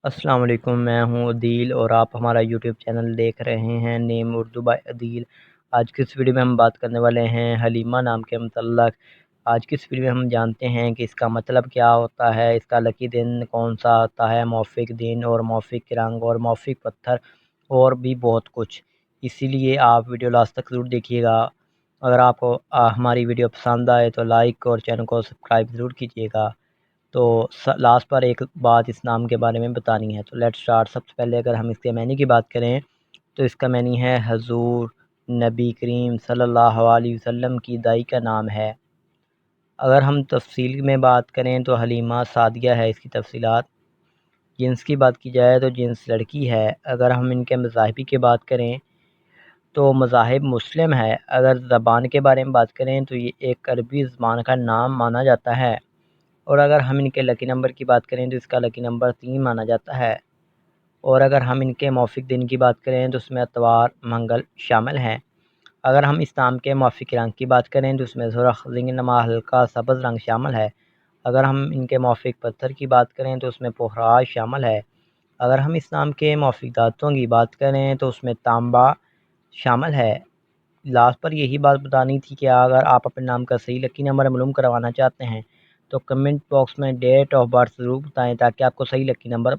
السلام علیکم، میں ہوں عدیل اور آپ ہمارا یوٹیوب چینل دیکھ رہے ہیں نیم اردو بائی عدیل۔ آج کی اس ویڈیو میں ہم بات کرنے والے ہیں حلیمہ نام کے متعلق۔ آج کی اس ویڈیو میں ہم جانتے ہیں کہ اس کا مطلب کیا ہوتا ہے، اس کا لکی دن کون سا آتا ہے، موافق دن اور موافق رنگ اور موافق پتھر اور بھی بہت کچھ۔ اسی لیے آپ ویڈیو لاسٹ تک ضرور دیکھیے گا۔ اگر آپ کو ہماری ویڈیو پسند آئے تو لائک اور چینل کو سبسکرائب ضرور کیجیے گا۔ تو لاسٹ پر ایک بات اس نام کے بارے میں بتانی ہے، تو لیٹ سٹارٹ۔ سب سے پہلے اگر ہم اس کے معنی کی بات کریں تو اس کا معنی ہے حضور نبی کریم صلی اللہ علیہ وسلم کی دائی کا نام ہے۔ اگر ہم تفصیل میں بات کریں تو حلیمہ سعدیہ ہے اس کی تفصیلات۔ جنس کی بات کی جائے تو جنس لڑکی ہے۔ اگر ہم ان کے مذاہبی کی بات کریں تو مذاہب مسلم ہے۔ اگر زبان کے بارے میں بات کریں تو یہ ایک عربی زبان کا نام مانا جاتا ہے۔ اور اگر ہم ان کے لکی نمبر کی بات کریں تو اس کا لکی نمبر 3 مانا جاتا ہے۔ اور اگر ہم ان کے موافق دن کی بات کریں تو اس میں اتوار منگل شامل ہیں۔ اگر ہم اس نام کے موافق رنگ کی بات کریں تو اس میں سرخ زنگ نما ہلکا سبز رنگ شامل ہے۔ اگر ہم ان کے موافق پتھر کی بات کریں تو اس میں پخراج شامل ہے۔ اگر ہم اس نام کے موافق دھاتوں کی بات کریں تو اس میں تانبا شامل ہے۔ لاسٹ پر یہی بات بتانی تھی کہ اگر آپ اپنے نام کا صحیح لکی نمبر معلوم کروانا چاہتے ہیں تو کمنٹ باکس میں ڈیٹ آف برتھ ضرور بتائیں تاکہ آپ کو صحیح لکی نمبر